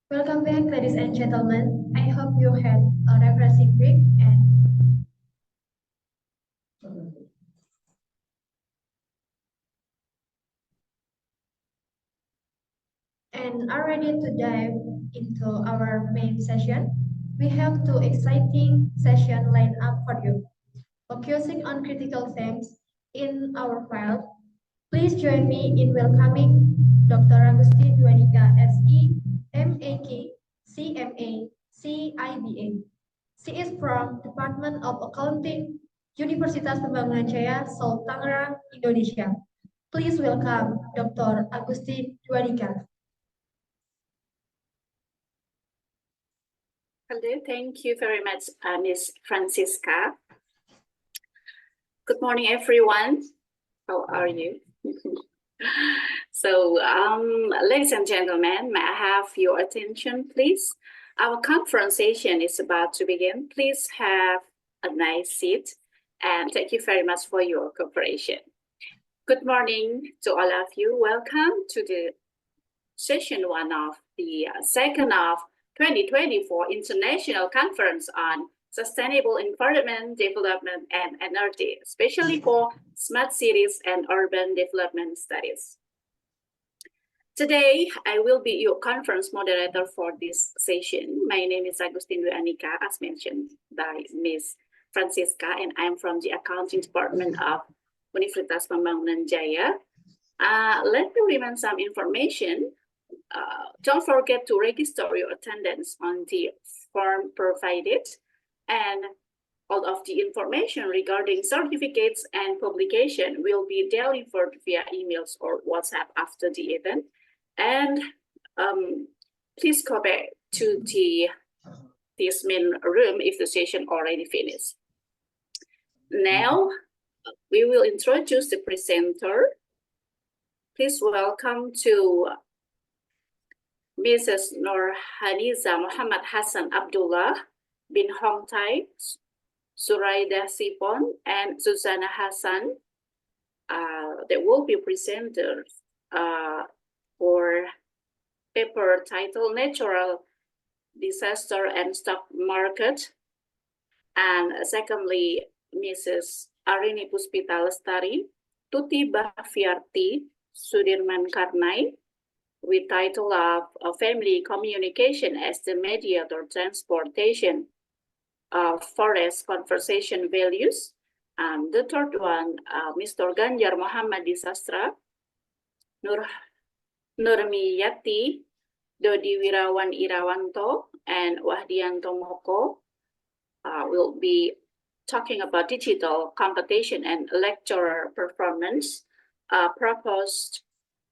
Welcome back, ladies and gentlemen. I hope you had a refreshing break and are ready to dive into our main session. We have two exciting sessions lined up for you. Focusing on critical themes in our field, please join me in welcoming Dr. Agustin Duanika, SE, MAK, CMA, CIBA. She is from Department of Accounting, Universitas Pembangunan Jaya, Seoul, Tangerang, Indonesia. Please welcome Dr. Agustin Duanika. Hello, thank you very much, Ms. Francisca. Good morning, everyone. How are you? So, ladies and gentlemen, may I have your attention, please? Our conversation is about to begin. Please have a nice seat, and thank you very much for your cooperation. Good morning to all of you. Welcome to the session one of the second of 2024 International Conference on Sustainable Environment Development and Energy, especially for smart cities and urban development studies. Today, I will be your conference moderator for this session. My name is Agustin Duanika, as mentioned by Ms. Francisca, and I'm from the Accounting Department of Universitas Pembangunan Jaya. Let me remind some information. Don't forget to register your attendance on the form provided, and all of the information regarding certificates and publication will be delivered via emails or WhatsApp after the event. And please go back to this main room if the session already finished. Now, we will introduce the presenter. Please welcome to Mrs. Nurhaniza Muhammad Hassan Abdullah bin Hongtai, Suraida Sipon, and Susanna Hassan. They will be presenters for paper title Natural Disaster and Stock Market. And secondly, Mrs. Arini Puspita Lestari, Tuti Bhaviarti Sudirman Karnai, with title of Family Communication as the Mediator Transportation of Forest Conservation Values. And the third one, Mr. Ganjar Muhammad Disastra, Nurmiyati, Dodi Wirawan Irawanto, and Wahdianto Moko will be talking about digital competition and lecturer performance, proposed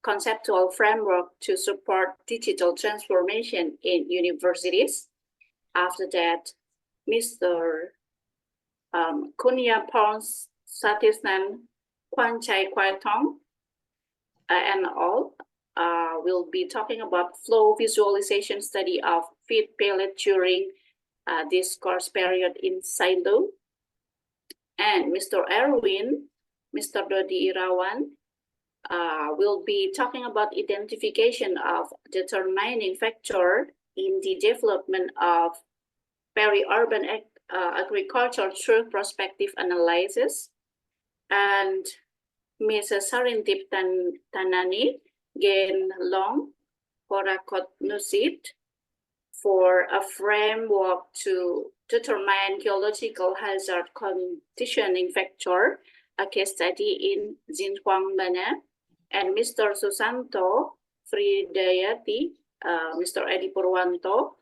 conceptual framework to support digital transformation in universities. After that, Mr. Kunya Pons Satisnan Kwanchai Kwaitong and all will be talking about flow visualization study of feed pellet during this course period in silo. And Mr. Erwin, Mr. Dodi Irawan, will be talking about identification of determining factor in the development of peri-urban agriculture through prospective analysis. And Mrs. Sarintip Tanani Gen Long Korakot Nusit for a framework to determine geological hazard conditioning factor, a case study in Jinhuang Bana. And Mr. Susanto Fridayati, Mr. Edi Purwanto,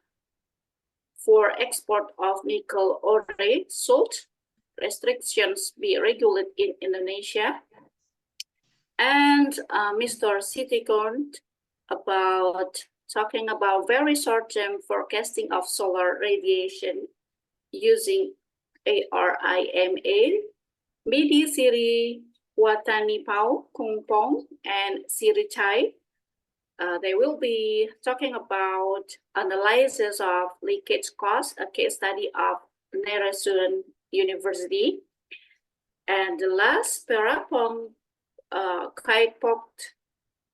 for export of nickel ore salt, restrictions be regulated in Indonesia. And Mr. Sitikont about talking about very short-term forecasting of solar radiation using ARIMA, Midi Siri Watani Pau, Kungpong, and Siri Chai. They will be talking about analysis of leakage cost, a case study of Naresuan University. And the last, Perapong, Kaipok,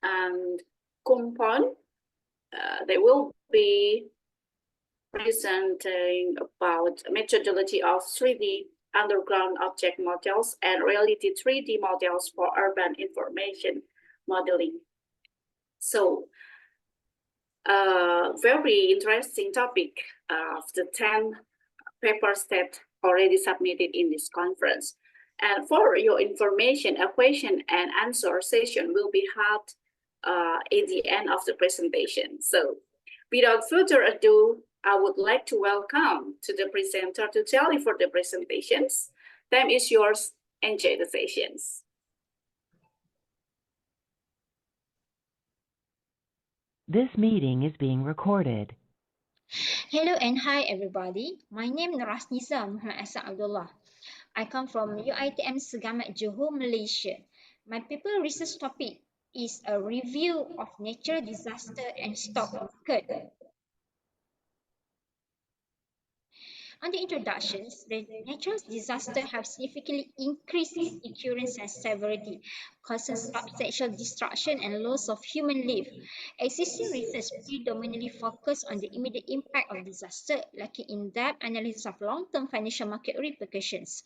and Kumpon they will be presenting about methodology of 3D underground object models and reality 3D models for urban information modeling. So, very interesting topic of the 10 papers that already submitted in this conference. And for your information, a question and answer session will be held at the end of the presentation. So without further ado, I would like to welcome to the presenter to tell you for the presentations. Time is yours. Enjoy the sessions. This meeting is being recorded. Hello and hi everybody. My name is Rasnisa Muhammad Ahsan Abdullah. I come from UiTM Segamat Johor, Malaysia. My paper research topic is a review of natural disaster and stock market. On the introductions, the natural disasters have significantly increased its occurrence and severity, causing substantial destruction and loss of human life. Existing research predominantly focus on the immediate impact of disaster, lacking in-depth analysis of long-term financial market repercussions.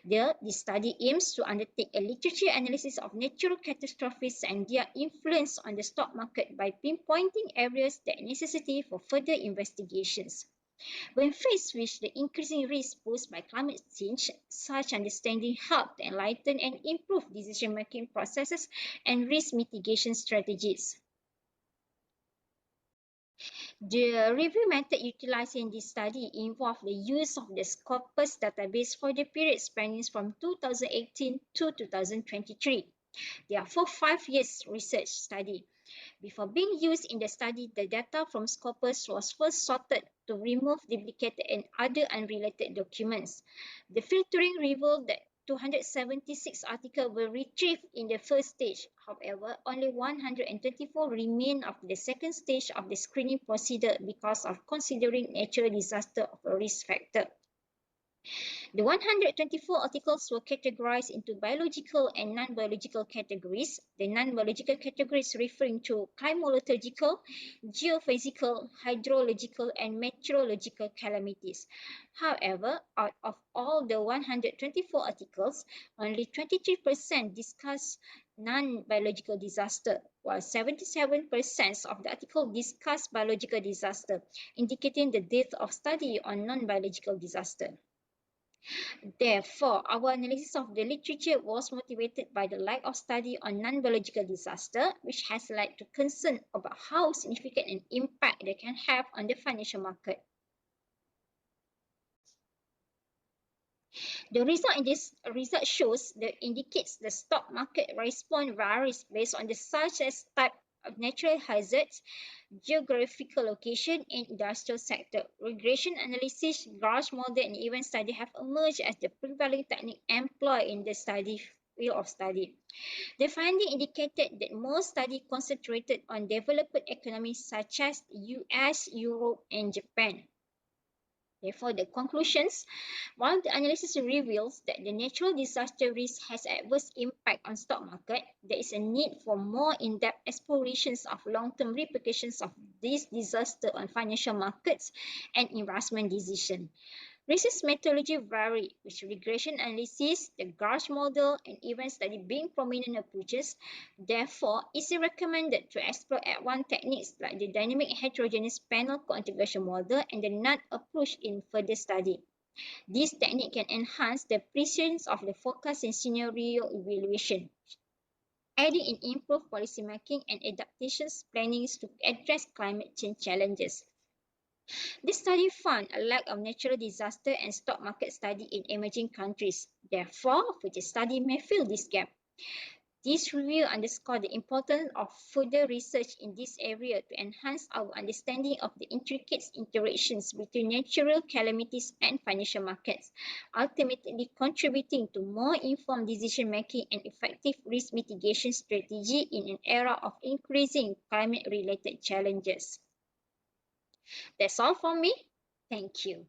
The study aims to undertake a literature analysis of natural catastrophes and their influence on the stock market by pinpointing areas that necessitate for further investigations. When faced with the increasing risks posed by climate change, such understanding helped enlighten and improve decision-making processes and risk mitigation strategies. The review method utilized in this study involved the use of the Scopus database for the period spanning from 2018 to 2023. Therefore, 5 years research study. Before being used in the study, the data from Scopus was first sorted to remove duplicated and other unrelated documents. The filtering revealed that 276 articles were retrieved in the first stage. However, only 124 remain after the second stage of the screening procedure because of considering natural disaster of a risk factor. The 124 articles were categorized into biological and non-biological categories. The non-biological categories referring to climatological, geophysical, hydrological, and meteorological calamities. However, out of all the 124 articles, only 23% discuss non-biological disaster, while 77% of the article discuss biological disaster, indicating the depth of study on non-biological disaster. Therefore, our analysis of the literature was motivated by the lack of study on non-biological disaster, which has led to concern about how significant an impact they can have on the financial market. The result in this result shows that indicates the stock market response varies based on the such as type of natural hazards, geographical location, and industrial sector. Regression analysis, large model, and event study have emerged as the prevailing technique employed in the field of study. The finding indicated that most studies concentrated on developed economies such as US, Europe, and Japan. Therefore, the conclusions, while the analysis reveals that the natural disaster risk has adverse impact on stock market, there is a need for more in-depth explorations of long-term repercussions of this disaster on financial markets and investment decisions. Research methodology vary, with regression analysis, the Gauge model, and event study being prominent approaches. Therefore, it is recommended to explore advanced techniques like the dynamic heterogeneous panel co-integration model and the NUT approach in further study. This technique can enhance the precision of the forecast and scenario evaluation, aiding in improved policymaking and adaptations planning to address climate change challenges. This study found a lack of natural disaster and stock market study in emerging countries. Therefore, future study may fill this gap. This review underscored the importance of further research in this area to enhance our understanding of the intricate interactions between natural calamities and financial markets, ultimately contributing to more informed decision-making and effective risk mitigation strategy in an era of increasing climate-related challenges. That's all from me. Thank you.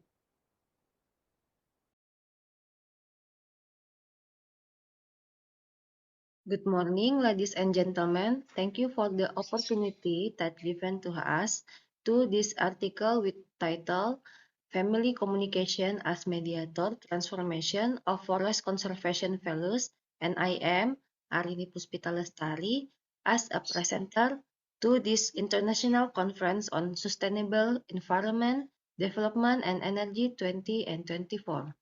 Good morning, ladies and gentlemen. Thank you for the opportunity that given to us to this article with title Family Communication as Mediator Transformation of Forest Conservation Values, and I am Arini Puspita Lestari as a presenter to this international conference on sustainable environment, development and energy 2024.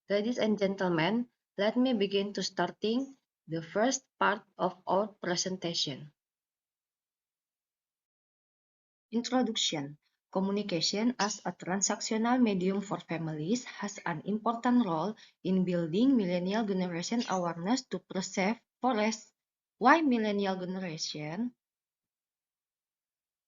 Ladies and gentlemen, let me begin to starting the first part of our presentation. Introduction. Communication as a transactional medium for families has an important role in building millennial generation awareness to preserve forests. Why millennial generation?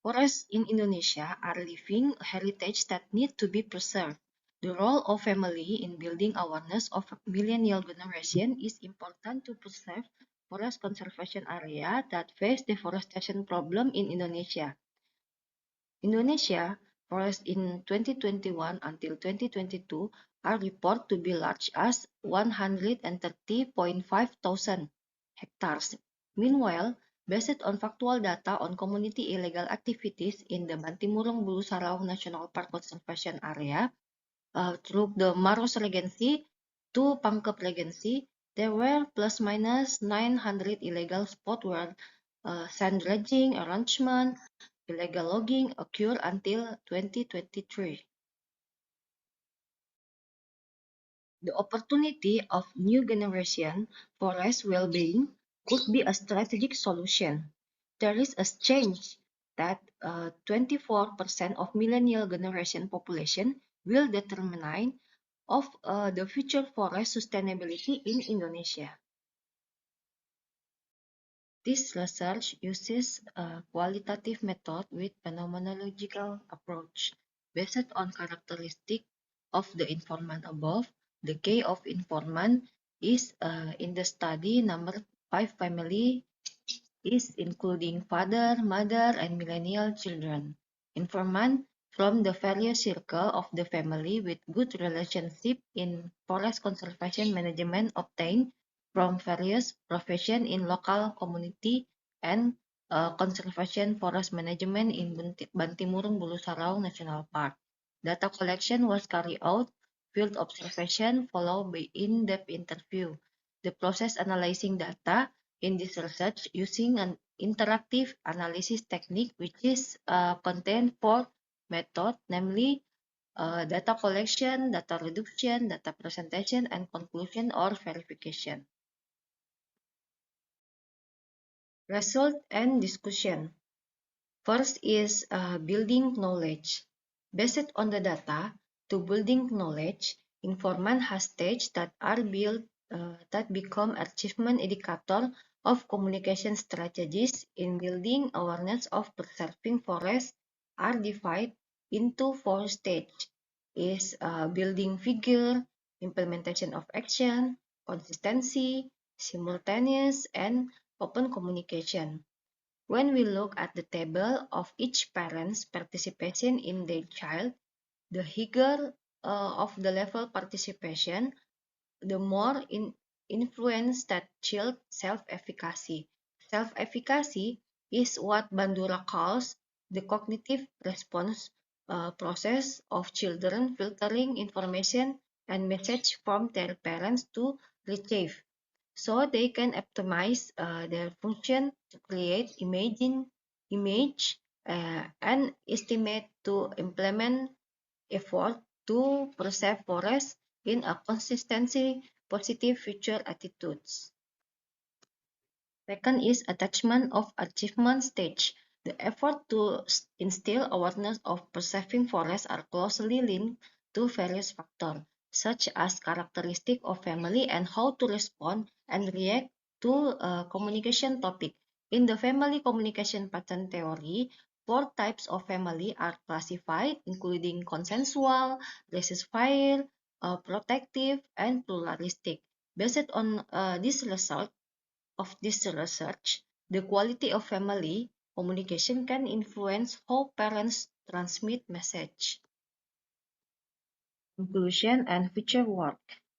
Forests in Indonesia are living heritage that need to be preserved. The role of family in building awareness of millennial generation is important to preserve forest conservation area that face deforestation problem in Indonesia. Indonesia forests in 2021 until 2022 are reported to be large as 130.5 thousand hectares. Meanwhile, based on factual data on community illegal activities in the Bantimurung Bulu Sarau National Park Conservation Area, through the Maros Regency to Pangkep Regency, there were plus minus 900 illegal spots where sand dredging arrangement, illegal logging occurred until 2023. The opportunity of new generation forest well-being could be a strategic solution. There is a change that 24% of millennial generation population will determine of the future forest sustainability in Indonesia. This research uses a qualitative method with phenomenological approach. Based on characteristic of the informant above, the K of informant is in the study number 5 family is including father, mother, and millennial children. Informant from the various circle of the family with good relationship in forest conservation management obtained from various profession in local community and conservation forest management in Bantimurung Bulu Sarau National Park. Data collection was carried out, field observation followed by in-depth interview. The process analyzing data in this research using an interactive analysis technique which is contained four methods, namely data collection, data reduction, data presentation, and conclusion or verification. Result and discussion. First is building knowledge. Based on the data, to building knowledge, informant has stages that are built that become achievement indicator of communication strategies in building awareness of preserving forests are divided into four stages. Is building figure, implementation of action, consistency, simultaneous, and open communication. When we look at the table of each parent's participation in their child, the higher of the level participation, the more influence that child self-efficacy. Self-efficacy is what Bandura calls the cognitive response process of children filtering information and message from their parents to retrieve, so they can optimize their function to create image and estimate to implement effort to preserve forests in a consistency positive future attitudes. Second is attachment of achievement stage. The effort to instill awareness of preserving forests are closely linked to various factors, such as characteristic of family and how to respond and react to a communication topic. In the family communication pattern theory, four types of family are classified, including consensual, laissez-faire, protective, and pluralistic. Based on this result, of this research, the quality of family communication can influence how parents transmit message. Conclusion and future work.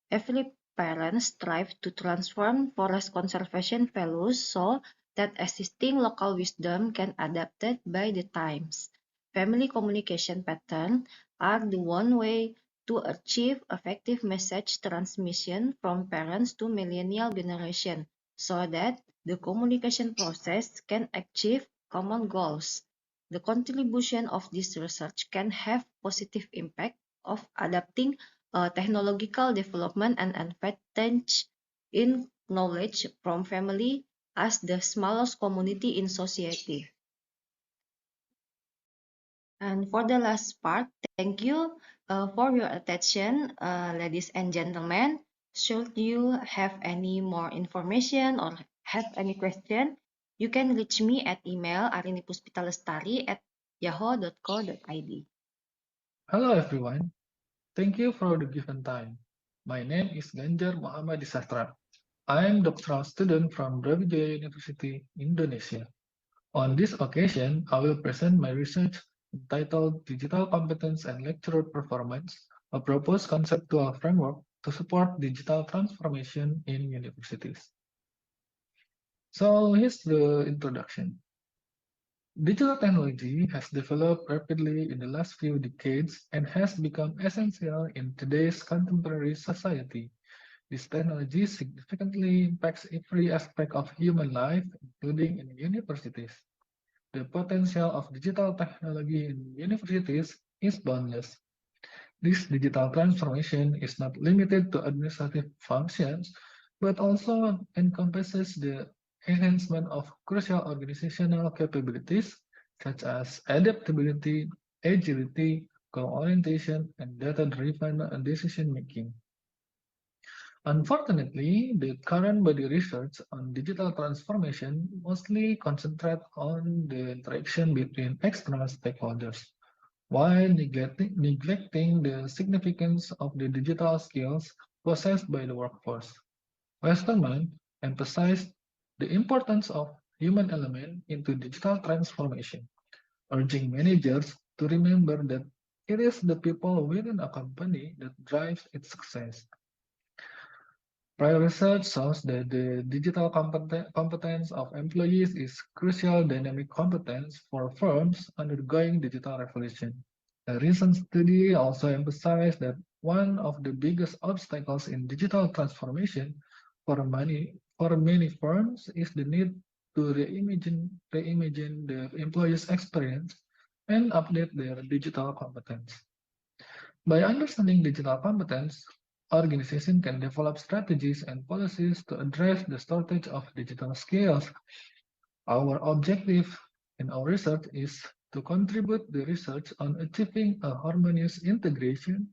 Every parents strive to transform forest conservation values so that existing local wisdom can adapted by the times. Family communication patterns are the one way to achieve effective message transmission from parents to millennial generation so that the communication process can achieve common goals. The contribution of this research can have positive impact of adapting technological development and advantage in knowledge from family as the smallest community in society. And for the last part, thank you for your attention, ladies and gentlemen. Should you have any more information or have any question, you can reach me at email arinipuspitalestari@yahoo.co.id. Hello everyone, thank you for the given time. My name is Ganjar Muhammad Disastra. I am doctoral student from Brawijaya University, Indonesia. On this occasion, I will present my research entitled Digital Competence and Lecturer Performance, a proposed conceptual framework to support digital transformation in universities. So here's the introduction. Digital technology has developed rapidly in the last few decades and has become essential in today's contemporary society. This technology significantly impacts every aspect of human life, including in universities. The potential of digital technology in universities is boundless. This digital transformation is not limited to administrative functions, but also encompasses the enhancement of crucial organizational capabilities such as adaptability, agility, co-orientation, and data-driven decision-making. Unfortunately, the current body research on digital transformation mostly concentrates on the interaction between external stakeholders, while neglecting the significance of the digital skills possessed by the workforce. Westermann emphasized the importance of human element into digital transformation, urging managers to remember that it is the people within a company that drives its success. Prior research shows that the digital competence of employees is crucial dynamic competence for firms undergoing digital revolution. A recent study also emphasized that one of the biggest obstacles in digital transformation for many firms is the need to reimagine their employees' experience and update their digital competence. By understanding digital competence, organizations can develop strategies and policies to address the shortage of digital skills. Our objective in our research is to contribute the research on achieving a harmonious integration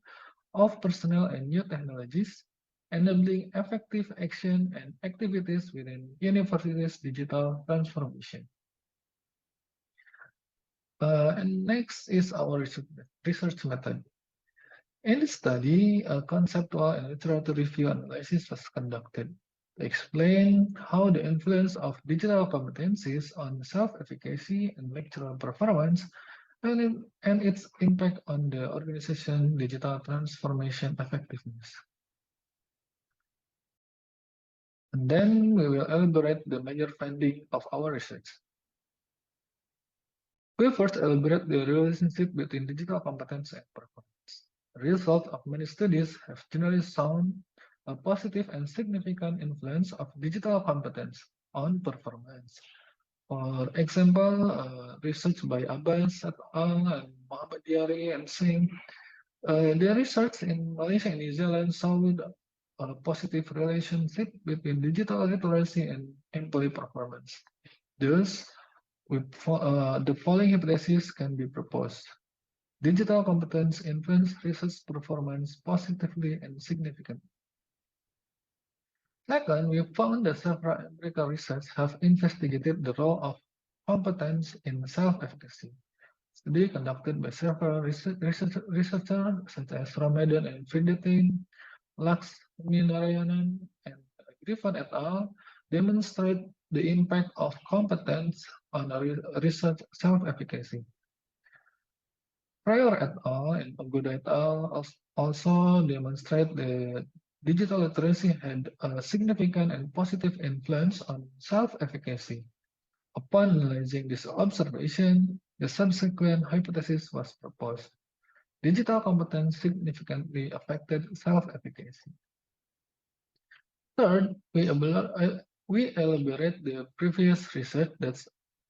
of personnel and new technologies, enabling effective action and activities within universities' digital transformation. And next is our research method. In the study, a conceptual and literature review analysis was conducted to explain how the influence of digital competencies on self-efficacy and lecturer performance and its impact on the organization digital transformation effectiveness. And then we will elaborate the major finding of our research. We first elaborate the relationship between digital competence and performance. The result of many studies have generally shown a positive and significant influence of digital competence on performance. For example, research by Abbas et al. And Muhammad Diari and Singh, their research in Malaysia and New Zealand showed a positive relationship between digital literacy and employee performance. Thus, the following hypothesis can be proposed. Digital competence influence research performance positively and significantly. Second, we found that several empirical research have investigated the role of competence in self-efficacy. Study conducted by several researchers such as Ramadan and Fridetin, Laxminarayanan, and Griffin et al. Demonstrate the impact of competence on research self-efficacy. Pryor et al. And Pagoda et al. Also demonstrate the digital literacy had a significant and positive influence on self-efficacy. Upon analyzing this observation, the subsequent hypothesis was proposed. Digital competence significantly affected self-efficacy. Third, we elaborate the previous research that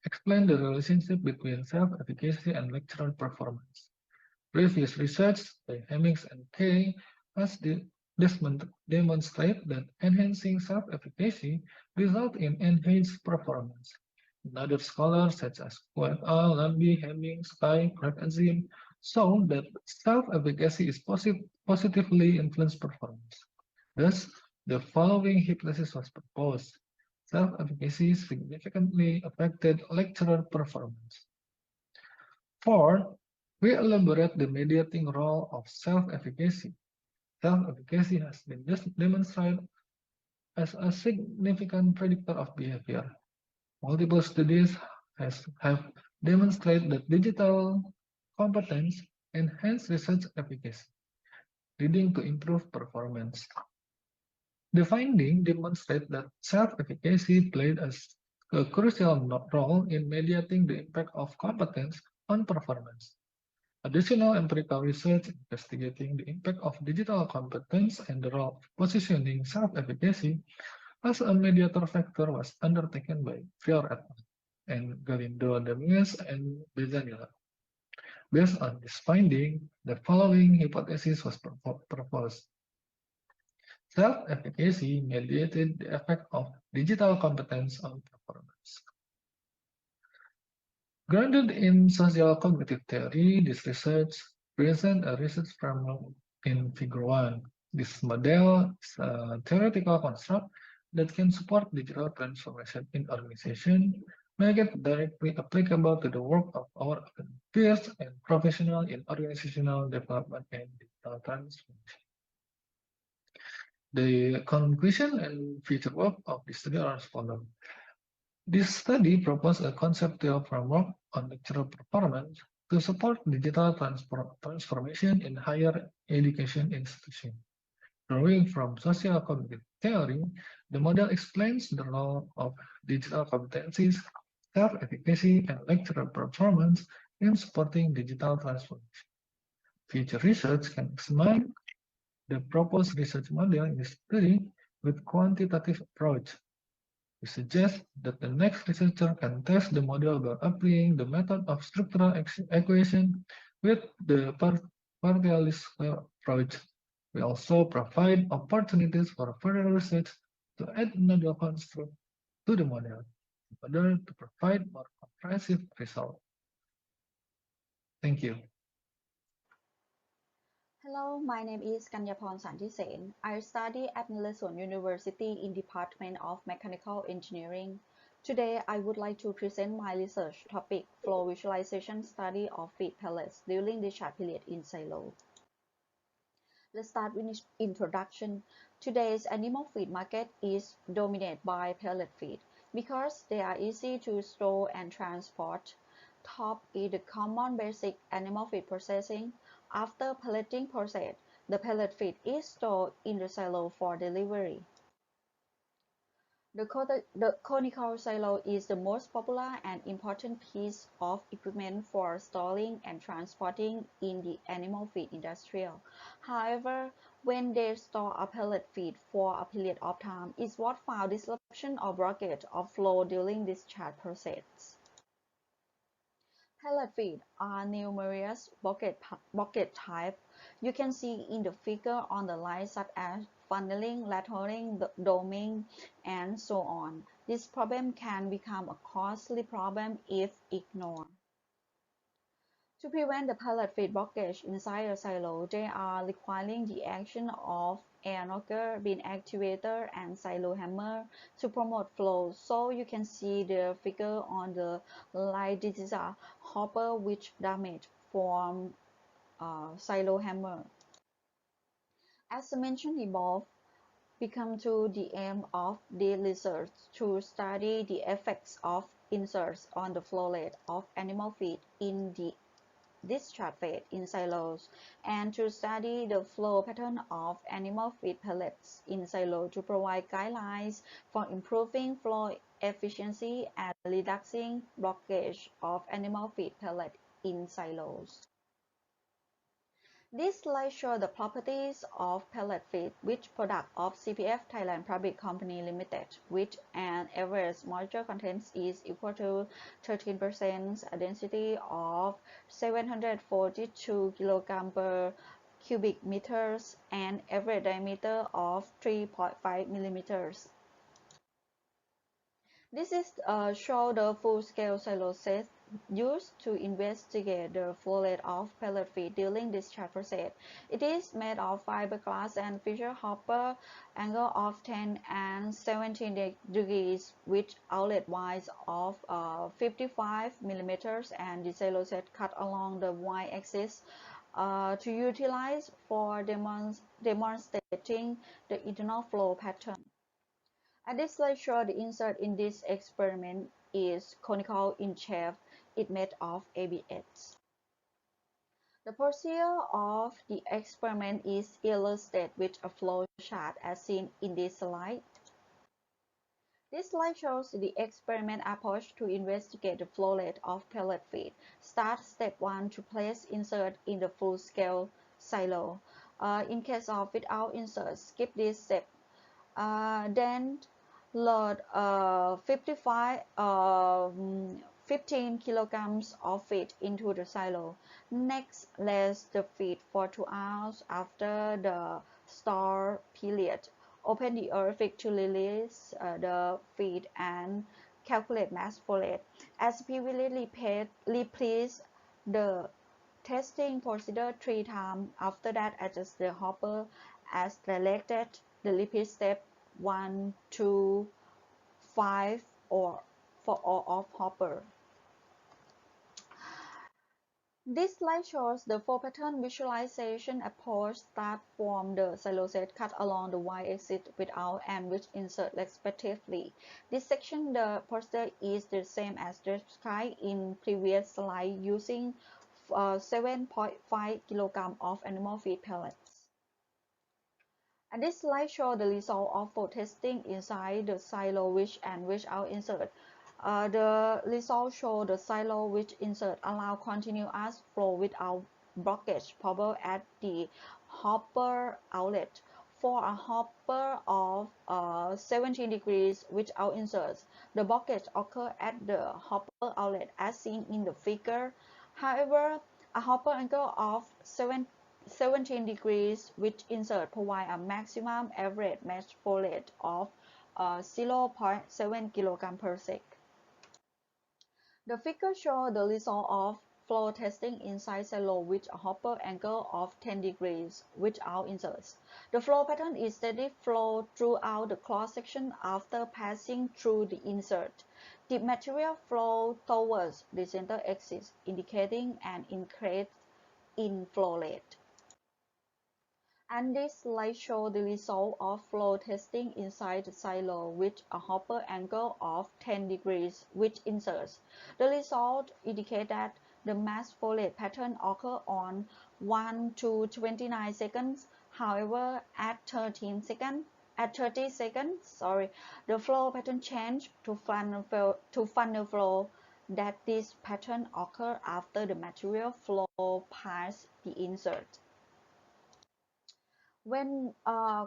explained the relationship between self-efficacy and lecturer performance. Previous research by Hemmings and Kay has demonstrated that enhancing self-efficacy results in enhanced performance. Another scholars such as Hu et al., Lambie, Hemmings, Kay, Craig, and Zim show that self-efficacy is positively influenced performance. Thus, the following hypothesis was proposed. Self-efficacy significantly affected lecturer performance. Fourth, we elaborate the mediating role of self-efficacy. Self-efficacy has been demonstrated as a significant predictor of behavior. Multiple studies have demonstrated that digital competence enhance research efficacy, leading to improved performance. The finding demonstrates that self-efficacy played a crucial role in mediating the impact of competence on performance. Additional empirical research investigating the impact of digital competence and the role of positioning self-efficacy as a mediator factor was undertaken by Fior et al. And Galindo, Dominguez, and Bezzanilla. Based on this finding, the following hypothesis was proposed. Self-efficacy mediated the effect of digital competence on performance. Grounded in social cognitive theory, this research presents a research framework in Figure 1. This model is a theoretical construct that can support digital transformation in organization, make it directly applicable to the work of our peers and professionals in organizational development and digital transformation. The conclusion and future work of this study are as follows. This study proposed a conceptual framework on lecturer performance to support digital transformation in higher education institutions. Drawing from social cognitive theory, the model explains the role of digital competencies, self-efficacy, and lecturer performance in supporting digital transformation. Future research can examine the proposed research model in this study with quantitative approach. We suggest that the next researcher can test the model by applying the method of structural equation with the partialist approach. We also provide opportunities for further research to add another construct to the model in order to provide more comprehensive results. Thank you. Hello, my name is Kanyaporn Santisen. I study at Nalesuan University in Department of Mechanical Engineering. Today, I would like to present my research topic, flow visualization study of feed pellets during the chat period in silo. Let's start with introduction. Today's animal feed market is dominated by pellet feed because they are easy to store and transport. Top is the common basic animal feed processing. After pelleting process, the pellet feed is stored in the silo for delivery. The conical silo is the most popular and important piece of equipment for storing and transporting in the animal feed industry. However, when they store a pellet feed for a period of time, it was found disruption or blockage of flow during discharge process. Pellet feed are numerous bucket types. You can see in the figure on the line such as funneling, latering, doming, and so on. This problem can become a costly problem if ignored. To prevent the pellet feed blockage inside a silo, they are requiring the action of air knocker, bin activator, and silo hammer to promote flow. So you can see the figure on the right. This is a hopper which damaged from silo hammer. As mentioned above, we come to the aim of the research to study the effects of inserts on the flow rate of animal feed in the discharge fate in silos, and to study the flow pattern of animal feed pellets in silo to provide guidelines for improving flow efficiency and reducing blockage of animal feed pellet in silos. This slide shows the properties of pellet feed, which product of CPF Thailand Public Company Limited, which an average moisture content is equal to 13%, a density of 742 kg per cubic meters, and average diameter of 3.5 millimeters. This is show the full-scale silo set used to investigate the flow rate of pellet feed during discharge process. It is made of fiberglass and feature hopper angle of 10 and 17 degrees with outlet wise of 55 millimeters, and the silo set cut along the y-axis to utilize for demonstrating the internal flow pattern. And this slide shows the insert in this experiment is conical in shape. It made of ABS. The procedure of the experiment is illustrated with a flow chart as seen in this slide. This slide shows the experiment approach to investigate the flow rate of pellet feed. Start step 1 to place insert in the full-scale silo. In case of without insert, skip this step. Then load 15 kilograms of feed into the silo. Next, let the feed for 2 hours after the store period. Open the airfield to release the feed and calculate mass flow rate. As previously repeat the testing procedure 3 times. After that, adjust the hopper as directed. The repeat step 1, 2, 5 or for all of hopper. This slide shows the flow pattern visualization approach start from the silo set cut along the y-axis without and with insert respectively. This section the procedure is the same as described in previous slide using 7.5 kg of animal feed pellets. And this slide shows the result of flow testing inside the silo with and without insert. The results show the silo with insert allow continuous flow without blockage problem at the hopper outlet. For a hopper of 17 degrees without inserts, the blockage occurs at the hopper outlet as seen in the figure. However, a hopper angle of 17 degrees with insert provide a maximum average mass flow rate of 0.7 kg per sec. The figure shows the result of flow testing inside silo with a hopper angle of 10 degrees without inserts. The flow pattern is steady flow throughout the cross-section after passing through the insert. The material flow towards the center axis, indicating an increase in flow rate. And this slide shows the result of flow testing inside the silo with a hopper angle of 10 degrees with inserts. The result indicate that the mass flow rate pattern occur on 1 to 29 seconds. However, at 30 seconds, the flow pattern change to funnel flow. That this pattern occur after the material flow past the insert. When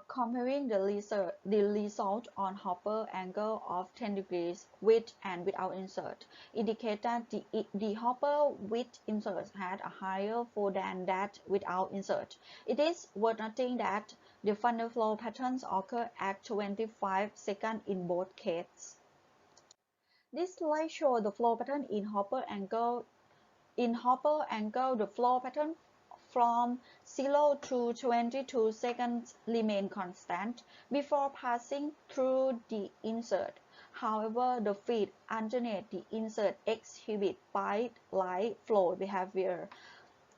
comparing the result on hopper angle of 10 degrees with and without insert, indicate that the hopper with insert had a higher flow than that without insert. It is worth noting that the funnel flow patterns occur at 25 seconds in both cases. This slide shows the flow pattern in hopper angle. In hopper angle, the flow pattern from 0 to 22 seconds remain constant before passing through the insert. However, the feed underneath the insert exhibit bite-like flow behavior.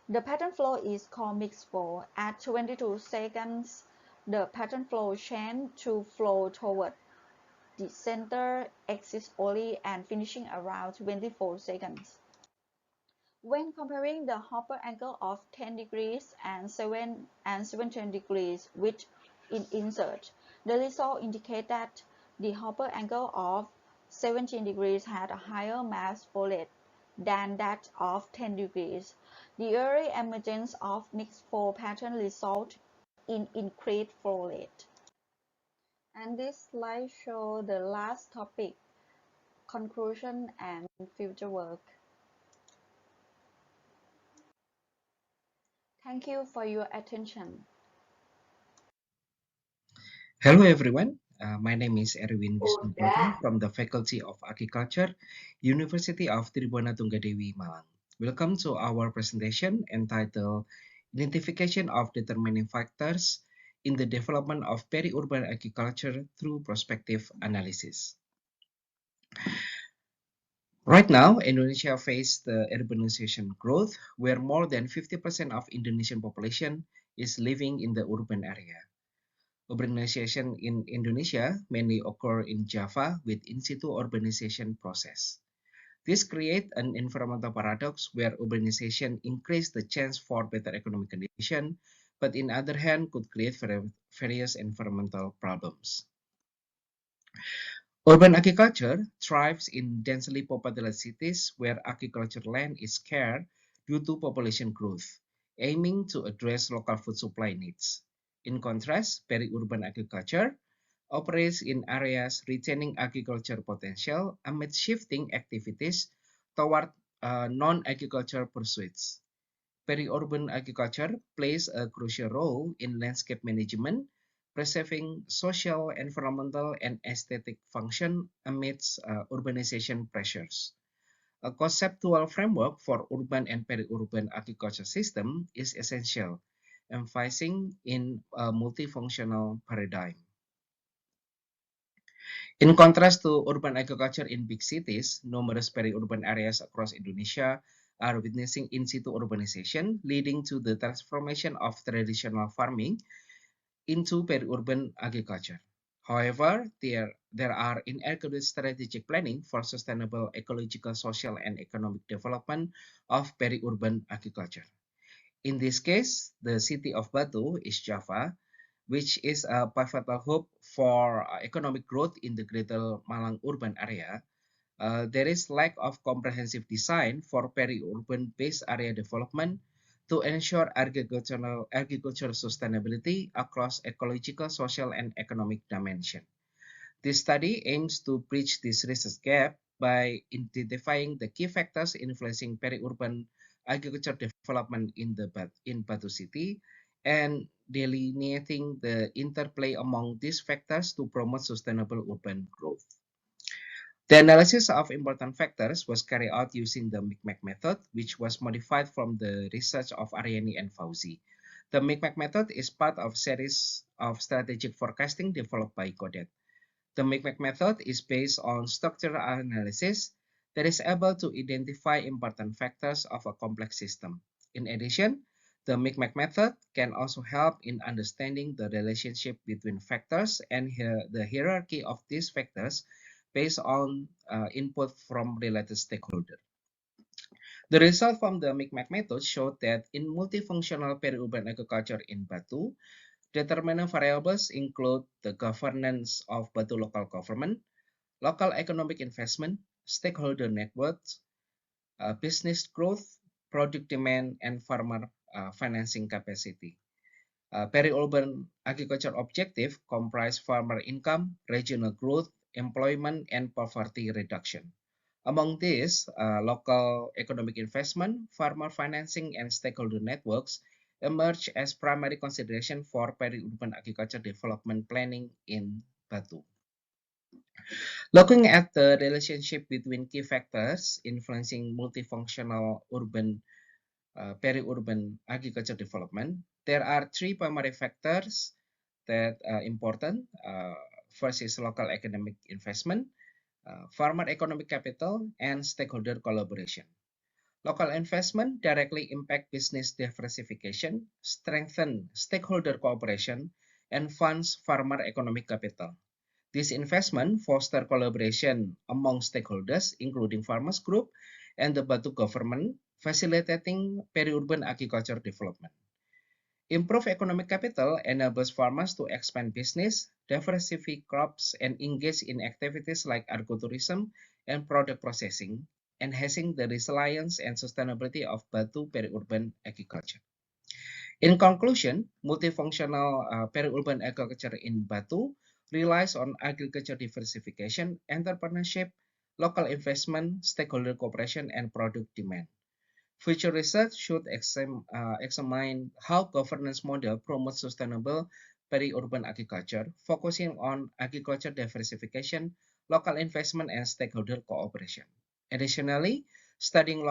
The pattern flow is called mixed flow. At 22 seconds, the pattern flow changes to flow toward the center axis only and finishing around 24 seconds. When comparing the Hopper angle of 10 degrees and 17 degrees with insert, the result indicates that the Hopper angle of 17 degrees had a higher mass foliate than that of 10 degrees. The early emergence of mixed fold pattern resulted in increased foliate. And this slide shows the last topic, conclusion and future work. Thank you for your attention. Hello everyone, my name is Erwin Wisnugroho from the Faculty of Agriculture, University of Tribhuwana Tunggadewi, Malang. Welcome to our presentation entitled Identification of Determining Factors in the Development of Peri-Urban Agriculture through Prospective Analysis. Right now, Indonesia faces the urbanization growth, where more than 50% of Indonesian population is living in the urban area. Urbanization in Indonesia mainly occur in Java with in-situ urbanization process. This creates an environmental paradox where urbanization increases the chance for better economic condition, but in other hand could create various environmental problems. Urban agriculture thrives in densely populated cities where agricultural land is scarce due to population growth, aiming to address local food supply needs. In contrast, peri-urban agriculture operates in areas retaining agriculture potential amid shifting activities toward non-agriculture pursuits. Peri-urban agriculture plays a crucial role in landscape management, preserving social, environmental, and aesthetic function amidst urbanization pressures. A conceptual framework for urban and peri-urban agriculture system is essential, emphasizing in a multifunctional paradigm. In contrast to urban agriculture in big cities, numerous peri-urban areas across Indonesia are witnessing in-situ urbanization, leading to the transformation of traditional farming into peri-urban agriculture. However, there are inadequate strategic planning for sustainable ecological, social, and economic development of peri-urban agriculture. In this case, the city of Batu, East Java, which is a pivotal hub for economic growth in the greater Malang urban area, there is lack of comprehensive design for peri-urban based area development to ensure agricultural sustainability across ecological, social, and economic dimension. This study aims to bridge this research gap by identifying the key factors influencing peri-urban agriculture development in Batu City and delineating the interplay among these factors to promote sustainable urban growth. The analysis of important factors was carried out using the MICMAC method, which was modified from the research of Aryani and Fauzi. The MICMAC method is part of a series of strategic forecasting developed by Codet. The MICMAC method is based on structural analysis that is able to identify important factors of a complex system. In addition, the MICMAC method can also help in understanding the relationship between factors and the hierarchy of these factors based on input from related stakeholders. The result from the MICMAC method showed that in multifunctional peri-urban agriculture in Batu, determining variables include the governance of Batu local government, local economic investment, stakeholder networks, business growth, product demand, and farmer financing capacity. Peri-urban agriculture objective comprise farmer income, regional growth, employment, and poverty reduction. Among these, local economic investment, farmer financing, and stakeholder networks emerge as primary consideration for peri-urban agriculture development planning in Batu. Looking at the relationship between key factors influencing multifunctional urban peri-urban agriculture development, there are three primary factors that are important. First is local economic investment, farmer economic capital, and stakeholder collaboration. Local investment directly impact business diversification, strengthen stakeholder cooperation, and funds farmer economic capital. This investment foster collaboration among stakeholders, including farmers group and the Batu government, facilitating peri-urban agriculture development. Improve economic capital enables farmers to expand business, diversify crops, and engage in activities like agrotourism and product processing, enhancing the resilience and sustainability of Batu peri-urban agriculture. In conclusion, multifunctional peri-urban agriculture in Batu relies on agriculture diversification, entrepreneurship, local investment, stakeholder cooperation, and product demand. Future research should examine how governance model promotes sustainable peri-urban agriculture, focusing on agriculture diversification, local investment, and stakeholder cooperation. Additionally, studying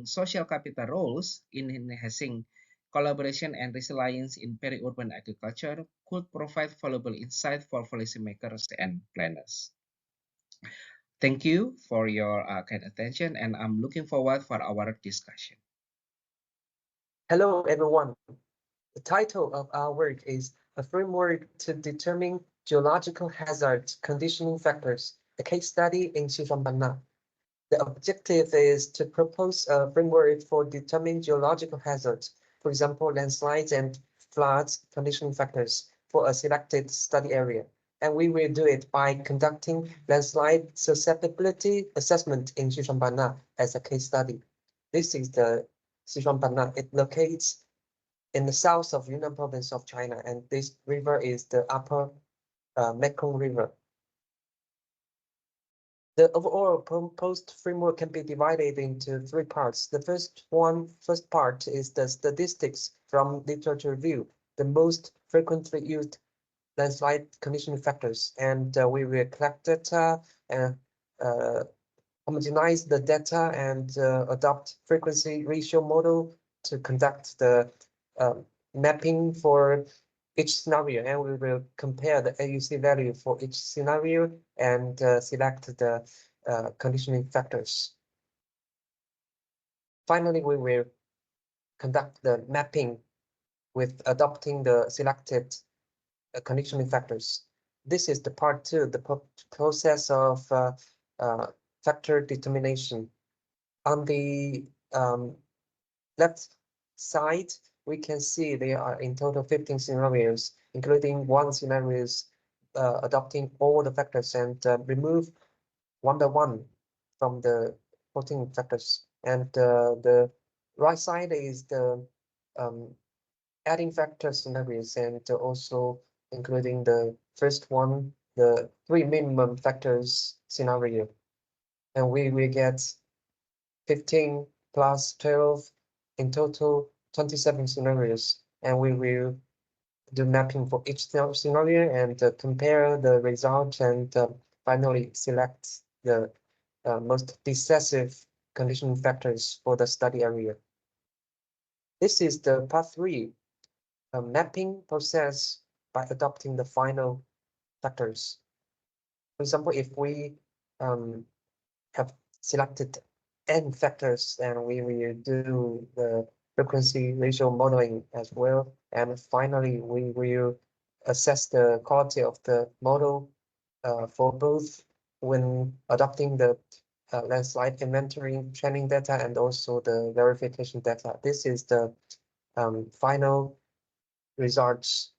social capital roles in enhancing collaboration and resilience in peri-urban agriculture could provide valuable insight for policymakers and planners. Thank you for your kind attention, and I'm looking forward for our discussion. Hello, everyone. The title of our work is A Framework to Determine Geological Hazard Conditioning Factors, a case study in Sichuan Banna. The objective is to propose a framework for determining geological hazards, for example, landslides and floods conditioning factors for a selected study area. And we will do it by conducting landslide susceptibility assessment in Sichuan Banna as a case study. This is the Sichuan Banna. It locates in the south of Yunnan province of China, and this river is the upper Mekong River. The overall proposed framework can be divided into three parts. The first part is the statistics from literature review, the most frequently used landslide conditioning factors, and we will collect data and homogenize the data and adopt frequency ratio model to conduct the mapping for each scenario, and we will compare the AUC value for each scenario and select the conditioning factors. Finally, we will conduct the mapping with adopting the selected conditioning factors. This is the part two, the process of factor determination. On the left side, we can see there are in total 15 scenarios, including one scenario adopting all the factors and remove one by one from the 14 factors. And the right side is the adding factor scenarios and also including the first one, the 3 minimum factors scenario. And we will get 15 plus 12, in total 27 scenarios. And we will do mapping for each scenario and compare the results and finally select the most decisive conditioning factors for the study area. This is the part 3, mapping process by adopting the final factors. For example, if we have selected n factors, and we will do the frequency ratio modeling as well. And finally, we will assess the quality of the model for both when adopting the landslide inventory training data and also the verification data. This is the final results,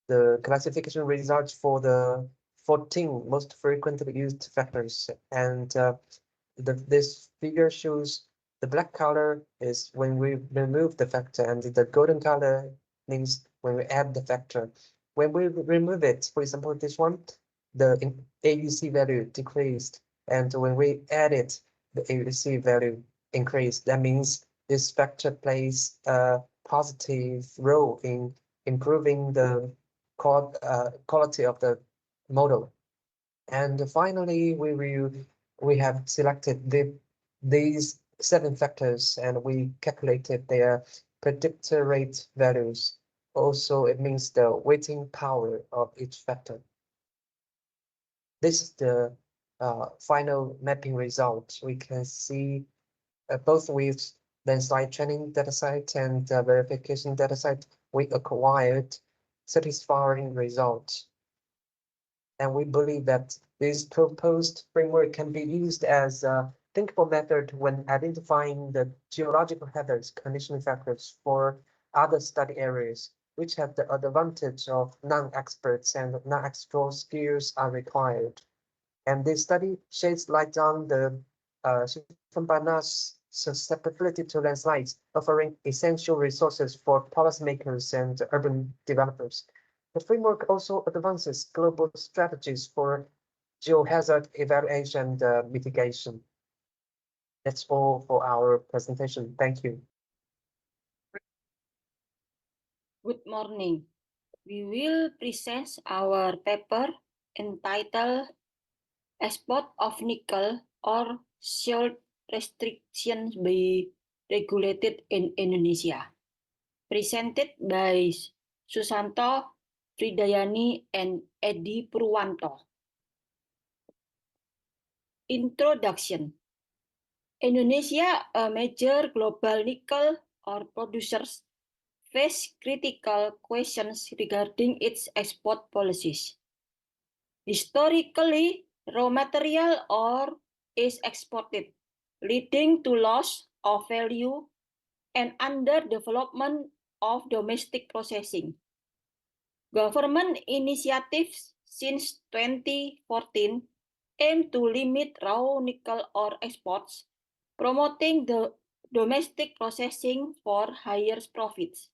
the classification results for the 14 most frequently used factors. And this figure shows the black color is when we remove the factor, and the golden color means when we add the factor. When we remove it, for example, this one, the AUC value decreased, and when we add it, the AUC value increased. That means this factor plays a positive role in improving the quality of the model. And finally, we have selected these 7 factors, and we calculated their predictor rate values. Also, it means the weighting power of each factor. This is the final mapping result. We can see both with landslide training dataset and verification dataset, we acquired satisfying results. And we believe that this proposed framework can be used as a thinkable method when identifying the geological hazards conditioning factors for other study areas, which have the advantage of non-experts and non-expert skills are required. And this study sheds light on the Siphon susceptibility to landslides, offering essential resources for policymakers and urban developers. The framework also advances global strategies for geohazard evaluation and mitigation. That's all for our presentation. Thank you. Good morning. We will present our paper entitled Export of Nickel or Salt Restrictions by Regulated in Indonesia, presented by Susanto Fridayani and Edi Purwanto. Introduction. Indonesia, a major global nickel ore producer, face critical questions regarding its export policies. Historically, raw material ore is exported, leading to loss of value and underdevelopment of domestic processing. Government initiatives since 2014 aim to limit raw nickel ore exports, promoting the domestic processing for higher profits.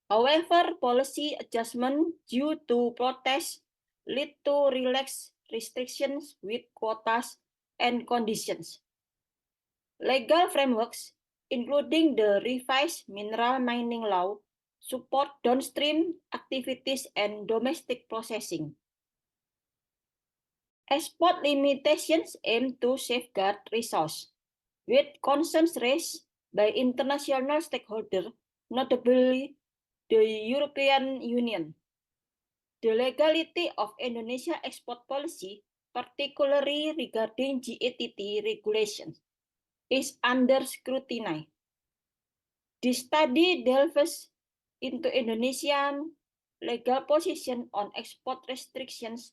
However, policy adjustment due to protests lead to relaxed restrictions with quotas and conditions. Legal frameworks, including the revised mineral mining law, support downstream activities and domestic processing. Export limitations aim to safeguard resources, with concerns raised by international stakeholders, notably the European Union. The legality of Indonesia export policy, particularly regarding GATT regulations, is under scrutiny. This study delves into Indonesian legal position on export restrictions,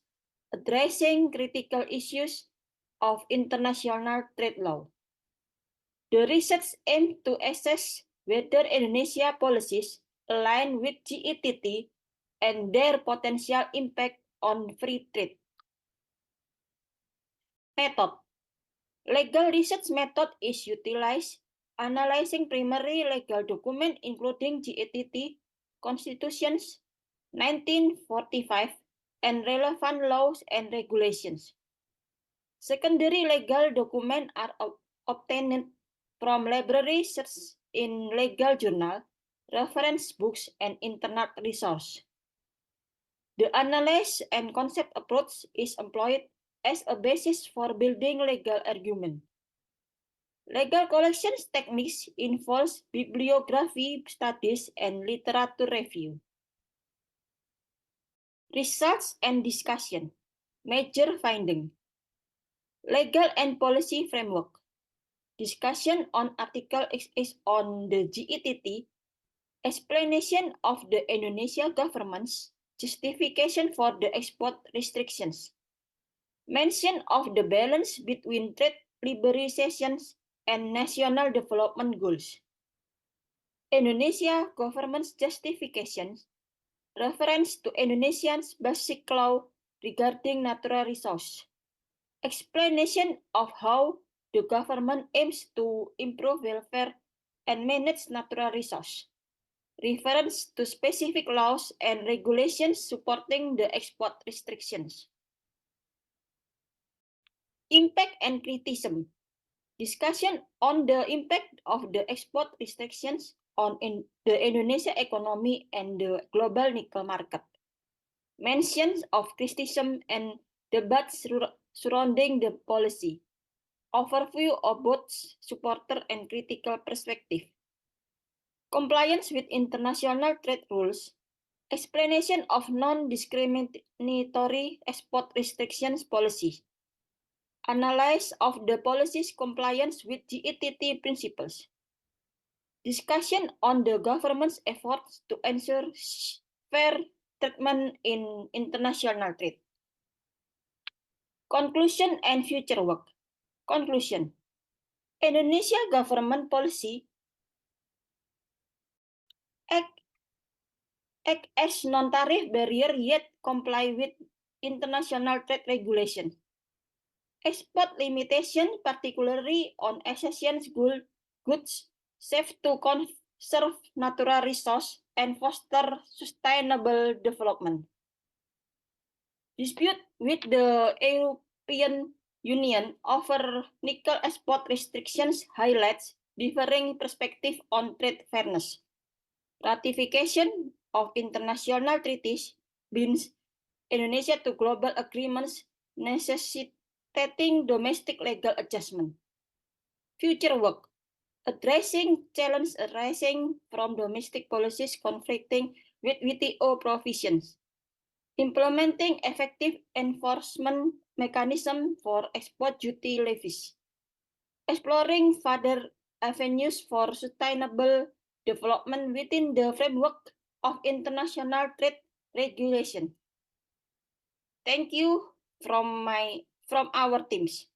addressing critical issues of international trade law. The research aims to assess whether Indonesia policies align with GATT and their potential impact on free trade. Method. Legal research method is utilized analyzing primary legal documents including GATT, constitutions, 1945, and relevant laws and regulations. Secondary legal documents are obtained from library search in legal journal, reference books, and internet resources. The analysis and concept approach is employed as a basis for building legal argument. Legal collections techniques involves bibliography studies and literature review. Research and discussion. Major finding. Legal and policy framework. Discussion on Article XX on the GATT. Explanation of the Indonesia government's justification for the export restrictions. Mention of the balance between trade liberalizations and national development goals. Indonesia government's justifications. Reference to Indonesia's basic law regarding natural resource. Explanation of how the government aims to improve welfare and manage natural resource. Reference to specific laws and regulations supporting the export restrictions. Impact and criticism. Discussion on the impact of the export restrictions on the Indonesia economy and the global nickel market. Mentions of criticism and debates surrounding the policy. Overview of both supporter and critical perspective. Compliance with international trade rules. Explanation of non-discriminatory export restrictions policy. Analysis of the policy's compliance with GATT principles. Discussion on the government's efforts to ensure fair treatment in international trade. Conclusion and future work. Conclusion. Indonesia government policy act as non-tariff barrier yet comply with international trade regulation. Export limitation, particularly on essential goods, serve to conserve natural resource and foster sustainable development. Dispute with the European Union over nickel export restrictions highlights differing perspectives on trade fairness. Ratification of international treaties binds Indonesia to global agreements necessitating domestic legal adjustment. Future work. Addressing challenges arising from domestic policies conflicting with WTO provisions. Implementing effective enforcement mechanism for export duty levies. Exploring further avenues for sustainable development within the framework of international trade regulation. Thank you from our teams.